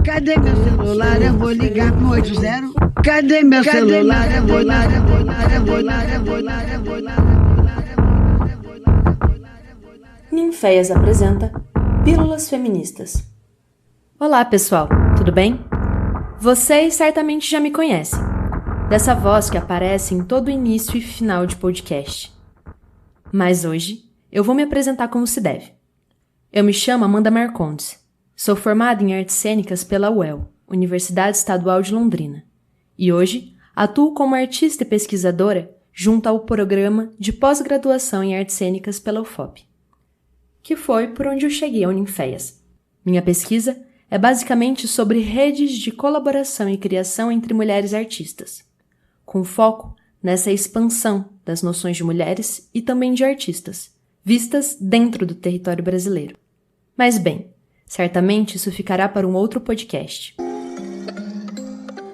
Cadê meu celular? Eu vou ligar pro 80. Cadê meu celular? Eu vou lá. Ninféias apresenta Pílulas Feministas. Olá, pessoal, tudo bem? Vocês certamente já me conhecem, dessa voz que aparece em todo início e final de podcast. Mas hoje eu vou me apresentar como se deve. Eu me chamo Amanda Marcondes, sou formada em Artes Cênicas pela UEL, Universidade Estadual de Londrina, e hoje atuo como artista e pesquisadora junto ao programa de pós-graduação em Artes Cênicas pela UFOP, que foi por onde eu cheguei ao Ninféias. Minha pesquisa é basicamente sobre redes de colaboração e criação entre mulheres artistas, com foco nessa expansão das noções de mulheres e também de artistas, vistas dentro do território brasileiro. Mas bem, certamente isso ficará para um outro podcast.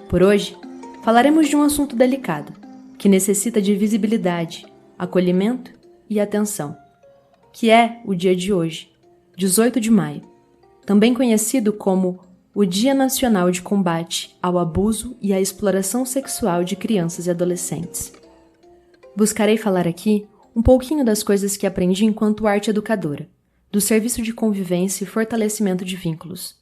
Por hoje, falaremos de um assunto delicado, que necessita de visibilidade, acolhimento e atenção, que é o dia de hoje, 18 de maio, também conhecido como o Dia Nacional de Combate ao Abuso e à Exploração Sexual de Crianças e Adolescentes. Buscarei falar aqui um pouquinho das coisas que aprendi enquanto arte educadora, do Serviço de Convivência e Fortalecimento de Vínculos.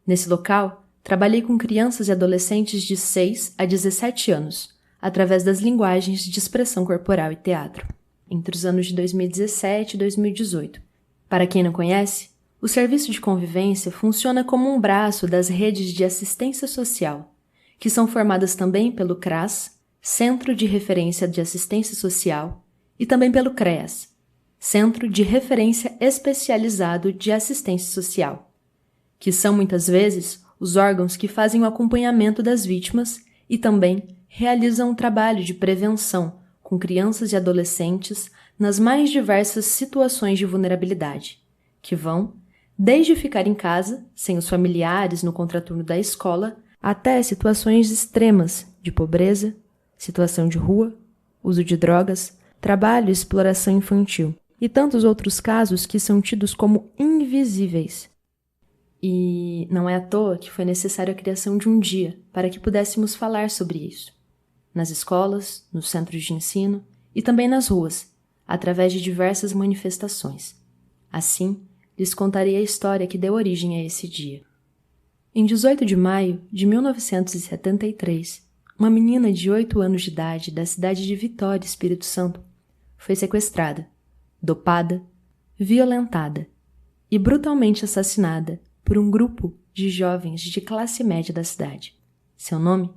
Nesse local, trabalhei com crianças e adolescentes de 6 a 17 anos, através das linguagens de expressão corporal e teatro, entre os anos de 2017 e 2018. Para quem não conhece, o Serviço de Convivência funciona como um braço das redes de assistência social, que são formadas também pelo CRAS, Centro de Referência de Assistência Social, e também pelo CREAS, Centro de Referência Especializado de Assistência Social, que são muitas vezes os órgãos que fazem o acompanhamento das vítimas e também realizam um trabalho de prevenção com crianças e adolescentes nas mais diversas situações de vulnerabilidade, que vão desde ficar em casa, sem os familiares no contraturno da escola, até situações extremas de pobreza, situação de rua, uso de drogas, trabalho e exploração infantil, e tantos outros casos que são tidos como invisíveis. E não é à toa que foi necessária a criação de um dia para que pudéssemos falar sobre isso, nas escolas, nos centros de ensino e também nas ruas, através de diversas manifestações. Assim, lhes contarei a história que deu origem a esse dia. Em 18 de maio de 1973, uma menina de 8 anos de idade da cidade de Vitória, Espírito Santo, foi sequestrada, dopada, violentada e brutalmente assassinada por um grupo de jovens de classe média da cidade. Seu nome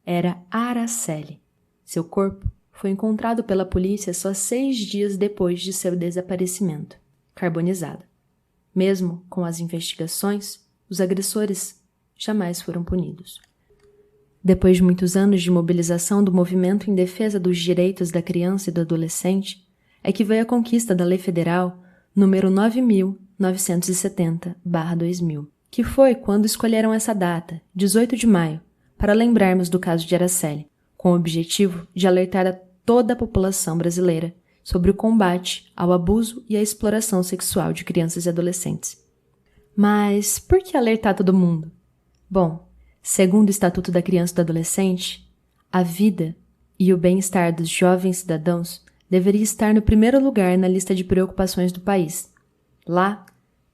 era Araceli. Seu corpo foi encontrado pela polícia só 6 dias depois de seu desaparecimento, carbonizado. Mesmo com as investigações, os agressores jamais foram punidos. Depois de muitos anos de mobilização do movimento em defesa dos direitos da criança e do adolescente, é que veio a conquista da Lei Federal número 9.970/2000, que foi quando escolheram essa data, 18 de maio, para lembrarmos do caso de Araceli, com o objetivo de alertar a toda a população brasileira sobre o combate ao abuso e à exploração sexual de crianças e adolescentes. Mas por que alertar todo mundo? Bom, segundo o Estatuto da Criança e do Adolescente, a vida e o bem-estar dos jovens cidadãos deveria estar no primeiro lugar na lista de preocupações do país. Lá,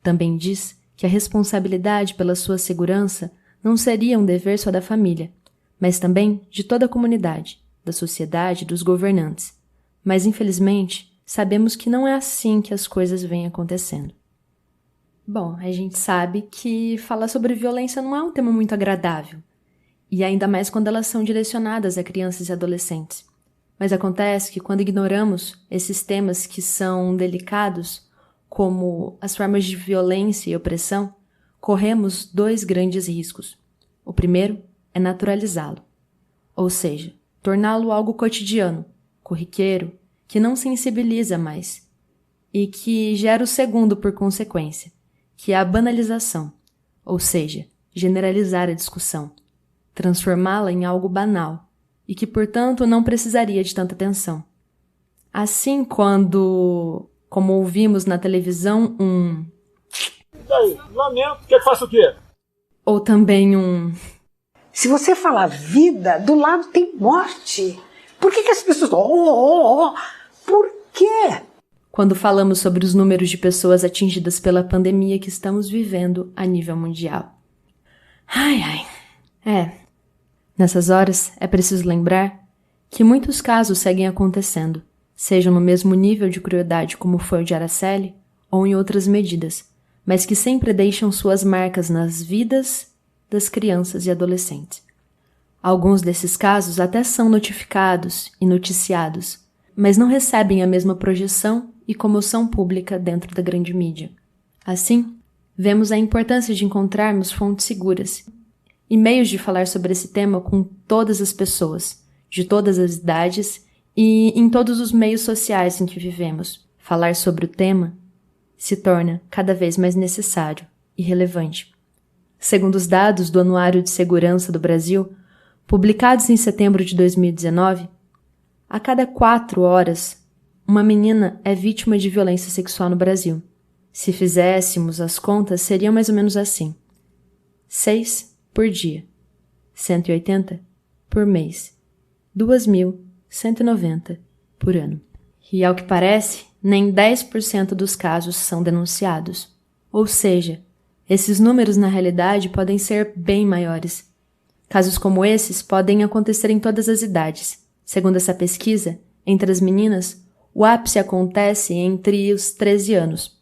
também diz que a responsabilidade pela sua segurança não seria um dever só da família, mas também de toda a comunidade, da sociedade e dos governantes. Mas, infelizmente, sabemos que não é assim que as coisas vêm acontecendo. Bom, a gente sabe que falar sobre violência não é um tema muito agradável, e ainda mais quando elas são direcionadas a crianças e adolescentes. Mas acontece que quando ignoramos esses temas que são delicados, como as formas de violência e opressão, corremos 2 grandes riscos. O primeiro é naturalizá-lo, ou seja, torná-lo algo cotidiano, corriqueiro, que não sensibiliza mais, e que gera o segundo por consequência, que é a banalização, ou seja, generalizar a discussão, transformá-la em algo banal, e que, portanto, não precisaria de tanta atenção. Assim, como ouvimos na televisão, E daí? Lamento, quer que faça o quê? Ou também um... Se você falar vida, do lado tem morte. Por que as pessoas... Por quê? Quando falamos sobre os números de pessoas atingidas pela pandemia que estamos vivendo a nível mundial. Nessas horas é preciso lembrar que muitos casos seguem acontecendo, sejam no mesmo nível de crueldade como foi o de Araceli, ou em outras medidas, mas que sempre deixam suas marcas nas vidas das crianças e adolescentes. Alguns desses casos até são notificados e noticiados, mas não recebem a mesma projeção e comoção pública dentro da grande mídia. Assim, vemos a importância de encontrarmos fontes seguras e meios de falar sobre esse tema com todas as pessoas, de todas as idades e em todos os meios sociais em que vivemos. Falar sobre o tema se torna cada vez mais necessário e relevante. Segundo os dados do Anuário de Segurança do Brasil, publicados em setembro de 2019, a cada 4 horas, uma menina é vítima de violência sexual no Brasil. Se fizéssemos as contas, seriam mais ou menos assim: 6 por dia, 180 por mês, 2.190 por ano. E, ao que parece, nem 10% dos casos são denunciados. Ou seja, esses números na realidade podem ser bem maiores. Casos como esses podem acontecer em todas as idades. Segundo essa pesquisa, entre as meninas, o ápice acontece entre os 13 anos.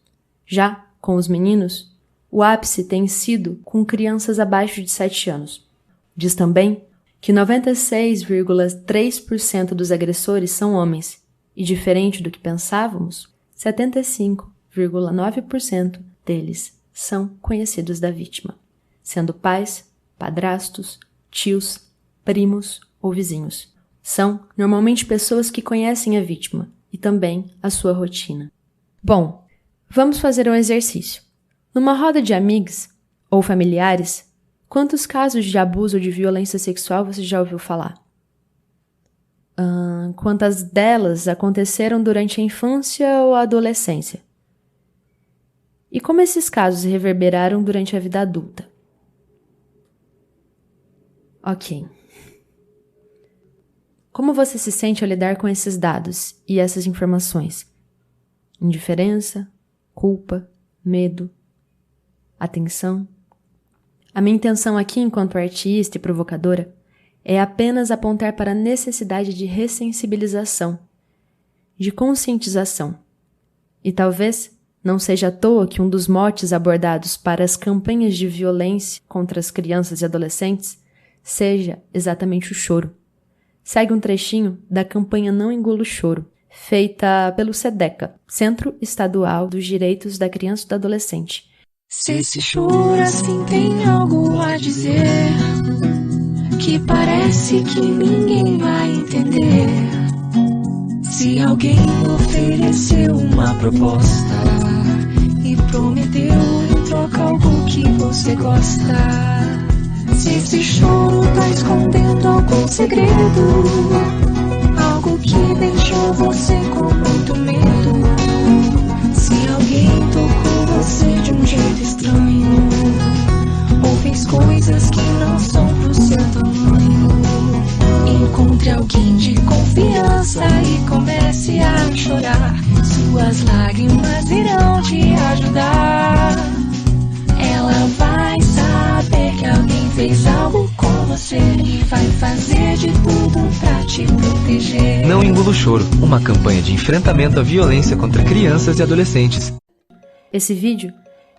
Já com os meninos, o ápice tem sido com crianças abaixo de 7 anos. Diz também que 96,3% dos agressores são homens, e diferente do que pensávamos, 75,9% deles são conhecidos da vítima, sendo pais, padrastos, tios, primos ou vizinhos. São normalmente pessoas que conhecem a vítima e também a sua rotina. Bom, vamos fazer um exercício. Numa roda de amigos ou familiares, quantos casos de abuso ou de violência sexual você já ouviu falar? Quantas delas aconteceram durante a infância ou a adolescência? E como esses casos reverberaram durante a vida adulta? Ok. Como você se sente ao lidar com esses dados e essas informações? Indiferença, culpa, medo, atenção? A minha intenção aqui, enquanto artista e provocadora, é apenas apontar para a necessidade de ressensibilização, de conscientização. E talvez não seja à toa que um dos motes abordados para as campanhas de violência contra as crianças e adolescentes seja exatamente o choro. Segue um trechinho da campanha Não Engula o Choro, feita pelo SEDECA, Centro Estadual dos Direitos da Criança e do Adolescente. Se esse choro assim tem algo a dizer, que parece que ninguém vai entender. Se alguém ofereceu uma proposta e prometeu em troca algo que você gosta, se esse choro tá escondendo algum segredo, algo que deixou você com muito medo, se alguém tocou você de um jeito estranho, ou fez coisas que não são pro seu tamanho, encontre alguém de confiança e comece a chorar. Suas lágrimas irão te ajudar. Ela vai saber que alguém fez algo com você e vai fazer de tudo pra te proteger. Não Engula o Choro, uma campanha de enfrentamento à violência contra crianças e adolescentes. Esse vídeo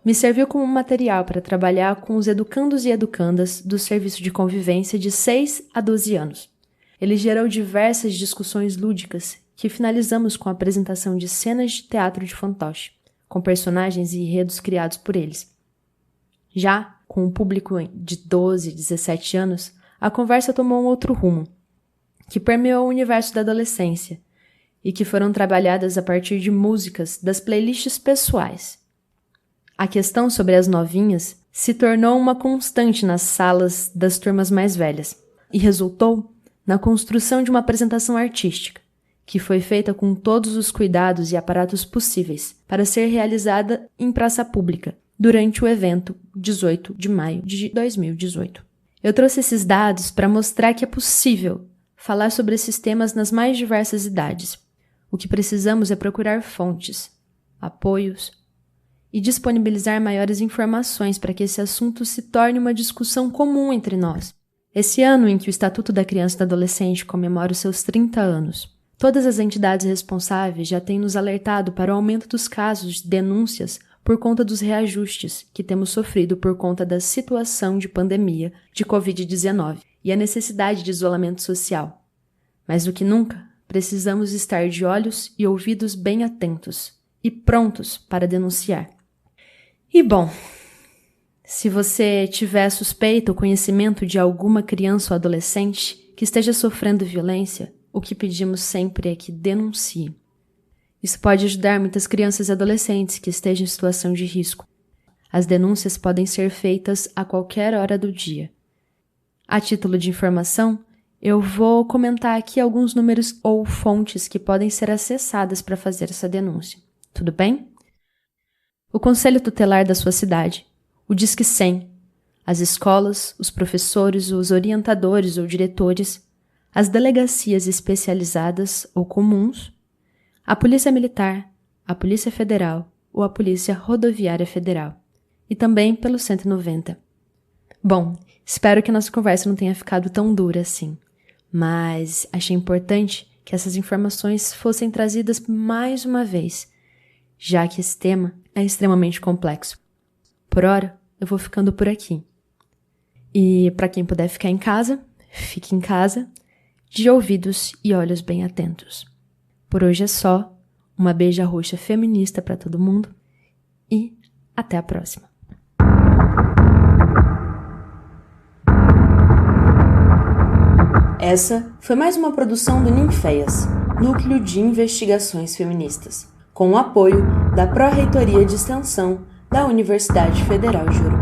me serviu como material para trabalhar com os educandos e educandas do Serviço de Convivência de 6 a 12 anos. Ele gerou diversas discussões lúdicas que finalizamos com a apresentação de cenas de teatro de fantoche, com personagens e enredos criados por eles. Já com o público de 12 e 17 anos, a conversa tomou um outro rumo, que permeou o universo da adolescência e que foram trabalhadas a partir de músicas das playlists pessoais. A questão sobre as novinhas se tornou uma constante nas salas das turmas mais velhas e resultou na construção de uma apresentação artística, que foi feita com todos os cuidados e aparatos possíveis para ser realizada em praça pública, durante o evento 18 de maio de 2018. Eu trouxe esses dados para mostrar que é possível falar sobre esses temas nas mais diversas idades. O que precisamos é procurar fontes, apoios e disponibilizar maiores informações para que esse assunto se torne uma discussão comum entre nós. Esse ano em que o Estatuto da Criança e do Adolescente comemora os seus 30 anos, todas as entidades responsáveis já têm nos alertado para o aumento dos casos de denúncias por conta dos reajustes que temos sofrido por conta da situação de pandemia de Covid-19 e a necessidade de isolamento social. Mais do que nunca, precisamos estar de olhos e ouvidos bem atentos e prontos para denunciar. E bom, se você tiver suspeita ou conhecimento de alguma criança ou adolescente que esteja sofrendo violência, o que pedimos sempre é que denuncie. Isso pode ajudar muitas crianças e adolescentes que estejam em situação de risco. As denúncias podem ser feitas a qualquer hora do dia. A título de informação, eu vou comentar aqui alguns números ou fontes que podem ser acessadas para fazer essa denúncia. Tudo bem? O Conselho Tutelar da sua cidade, o Disque 100, as escolas, os professores, os orientadores ou diretores, as delegacias especializadas ou comuns, a Polícia Militar, a Polícia Federal ou a Polícia Rodoviária Federal, e também pelo 190. Bom, espero que nossa conversa não tenha ficado tão dura assim, mas achei importante que essas informações fossem trazidas mais uma vez, já que esse tema é extremamente complexo. Por hora, eu vou ficando por aqui. E para quem puder ficar em casa, fique em casa, de ouvidos e olhos bem atentos. Por hoje é só, uma beija roxa feminista para todo mundo e até a próxima. Essa foi mais uma produção do Ninféias, Núcleo de Investigações Feministas, com o apoio da Pró-Reitoria de Extensão da Universidade Federal de Ouro